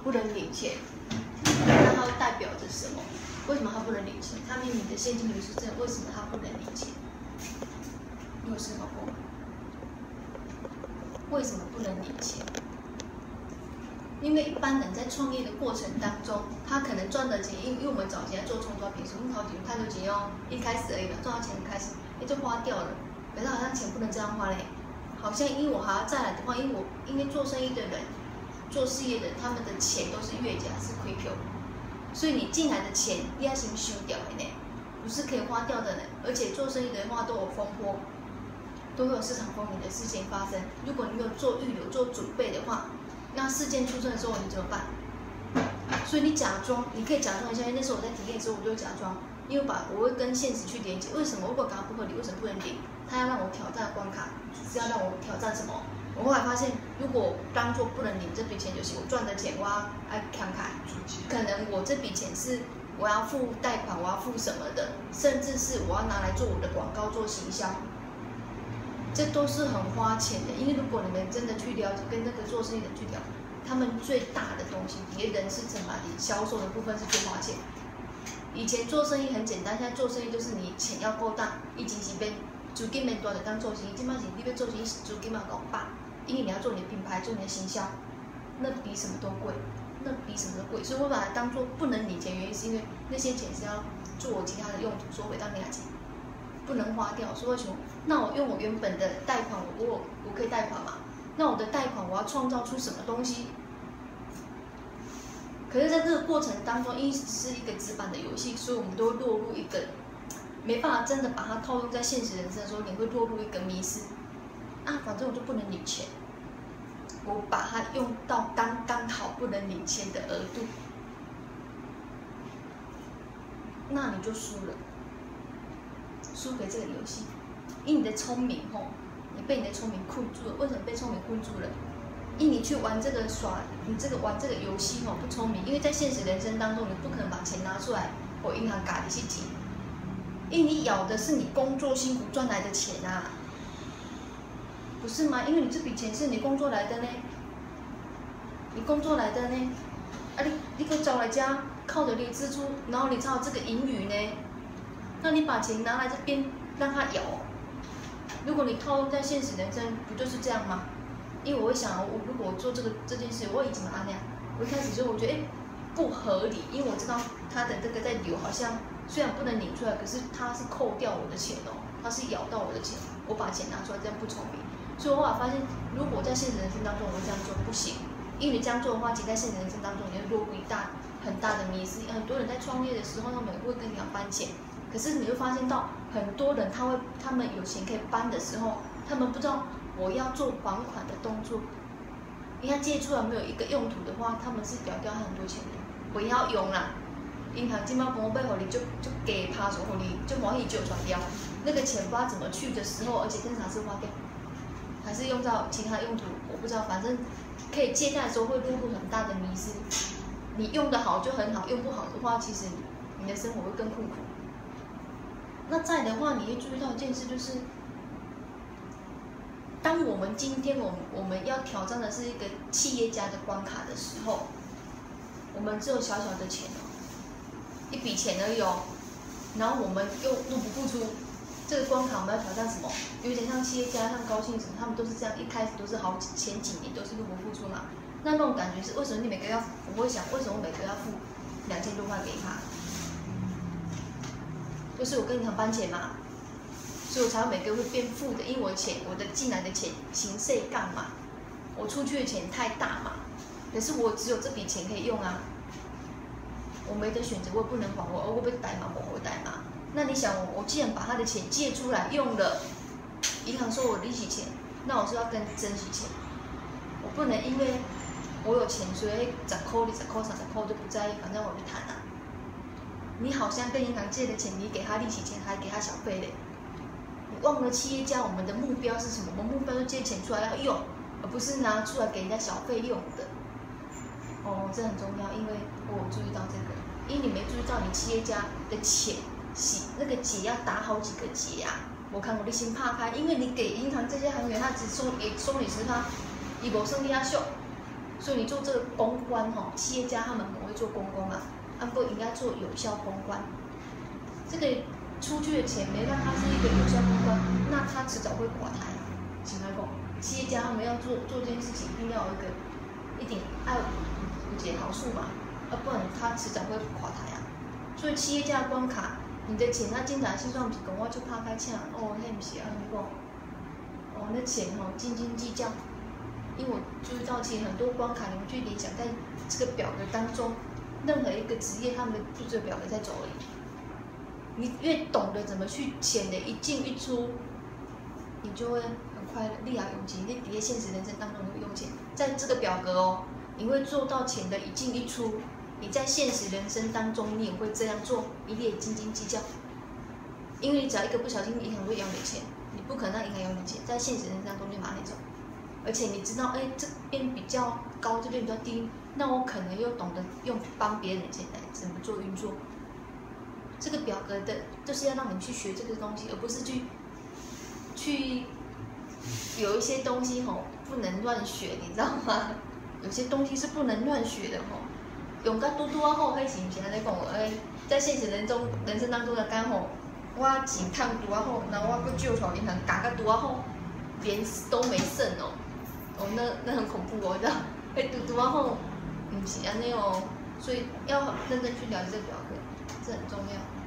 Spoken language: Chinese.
不能领钱，那它代表着什么？为什么他不能领钱？他明明的现金流是正，为什么他不能领钱？你有思考过吗？为什么不能领钱？因为一般人在创业的过程当中，他可能赚的钱，因为我们早前做冲抓品，我们好几他就只要一开始而已嘛，赚到钱开始，就花掉了。可是好像钱不能这样花嘞，好像因为我还要再来的话，因为做生意的人、做事业的人，他们的钱都是月缴，是亏票。所以你进来的钱，你要先收掉的呢，不是可以花掉的呢。而且做生意的话都有风波，都会有市场风险的事情发生。如果你没有做预留、做准备的话，那事件出生的时候你怎么办？所以你假装，你可以假装一下。那时候我在体验的时候，我就假装，因为我会跟现实去连接。为什么如果刚刚不合理，为什么不能领？他要让我挑战关卡，是要让我挑战什么？我后来发现，如果当做不能领这笔钱，就是我赚的钱，我要慷慨。可能我这笔钱是我要付贷款，我要付什么的，甚至是我要拿来做我的广告、做行销，这都是很花钱的。因为如果你们真的去了解，跟那个做生意的人去聊，他们最大的东西，别人是怎么的，销售的部分是最花钱。以前做生意很简单，现在做生意就是你钱要够大，已经是变资金变多就当做生意，基本上你要做生意资金要够大。因为你要做你的品牌，做你的行销，那比什么都贵，那比什么都贵。所以我把它当做不能领钱，原因是因为那些钱是要做我其他的用途，收回到你那钱，不能花掉。所以为什么？那我用我原本的贷款，我可以贷款嘛？那我的贷款我要创造出什么东西？可是在这个过程当中，因为是一个纸板的游戏，所以我们都会落入一个没办法真的把它套用在现实人生的时候，你会落入一个迷失。反正我就不能领钱，我把它用到刚刚好不能领钱的额度，那你就输了，输给这个游戏。因为你的聪明你被你的聪明困住了。为什么被聪明困住了？因为你去玩这个玩这个游戏不聪明。因为在现实人生当中，你不可能把钱拿出来或银行卡里去挤，因为你咬的是你工作辛苦赚来的钱啊。不是吗？因为你这笔钱是你工作来的呢，你工作来的呢，你给我找来家，靠着你的支出，然后你才有这个盈余呢。那你把钱拿来这边让它咬，如果你套用在现实人生，不就是这样吗？因为我会想，如果我做这件事，我已经那样，我一开始就我觉得不合理，因为我知道它的这个在流，好像虽然不能领出来，可是它是扣掉我的钱它是咬到我的钱，我把钱拿出来，这样不聪明。所以我后来发现，如果在现实人生当中我这样做不行，因为你这样做的话，其实在现实人生当中你会落入很大的迷失。很多人在创业的时候，他们会跟银行搬钱，可是你会发现到很多人他们有钱可以搬的时候，他们不知道我要做还款的动作，因为他借出来没有一个用途的话，他们是掉很多钱的。不要用啦，银行今麦帮我背后你就给趴手后你就欢喜就传掉，那个钱不知道怎么去的时候，而且正常是花掉。还是用到其他用途，我不知道，反正可以借贷的时候会落入很大的迷失。你用得好就很好，用不好的话，其实你的生活会更困苦。那再的话，你会注意到一件事，就是当我们今天我们要挑战的是一个企业家的关卡的时候，我们只有小小的钱一笔钱而已然后我们又入不敷出。这个关卡我们要挑战什么？有点像企业家，像高兴什么，他们都是这样，一开始都是前几年都是入不敷出嘛。那种感觉是为什么你每个月要？我会想，为什么我每个月要付2000多块给他？就是我跟银行搬钱嘛，所以我才会每个月会变负的，因为我的进来的钱行税杠嘛，我出去的钱太大嘛。可是我只有这笔钱可以用啊，我没得选择，我也不能还我被贷嘛，我贷嘛。那你想我既然把他的钱借出来用了，银行收我利息钱，那我是要更珍惜钱。我不能因为我有钱，所以10块、20块、30块就不在意，反正我就谈啊。你好像跟银行借的钱，你给他利息钱，还给他小费嘞。你忘了企业家我们的目标是什么？我们目标是借钱出来要用，而不是拿出来给人家小费用的。这很重要，因为我有注意到这个，因为你没注意到你企业家的钱。那个结要打好几个结啊！我看我的心怕开，因为你给银行这些行员，他只收你10%，伊无算你遐俗。所以你做这个公关哈，企业家他们很会做公关嘛，他们应该做有效公关。这个出去的钱没让它是一个有效公关，那他迟早会垮台。请来讲，企业家他们要做这件事情，一定要有一定要有一个好处嘛，不然他迟早会垮台啊。所以企业家的关卡，你的钱他经常是算不是讲我就拍开请，哦，那不是安尼讲，哦，那钱哦斤斤计较。因为我注意到，其实很多关卡，你们去联想，在这个表格当中，任何一个职业，他们的就这个表格在走而已。你越懂得怎么去钱的一进一出，你就会很快乐，利啊永吉。你在现实人生当中你会用钱，在这个表格哦，你会做到钱的一进一出。你在现实人生当中，你也会这样做，你也斤斤计较。因为你只要一个不小心，银行会要你钱，你不可能让银行要你钱，在现实人生当中就马上走。而且你知道，哎，这边比较高，这边比较低，那我可能又懂得用帮别人的钱来怎么做运作。这个表格的，就是要让你去学这个东西，而不是去有一些东西吼不能乱学，你知道吗？有些东西是不能乱学的吼。用到拄啊好，迄是毋是安尼讲？在现实人生当中的讲吼，我钱赚拄啊好，然后我佫借出银行加到拄啊好，连都没剩哦。哦，那很恐怖哦，你知道？拄啊好，毋是安尼哦，所以要认真去了解这个表格，这很重要。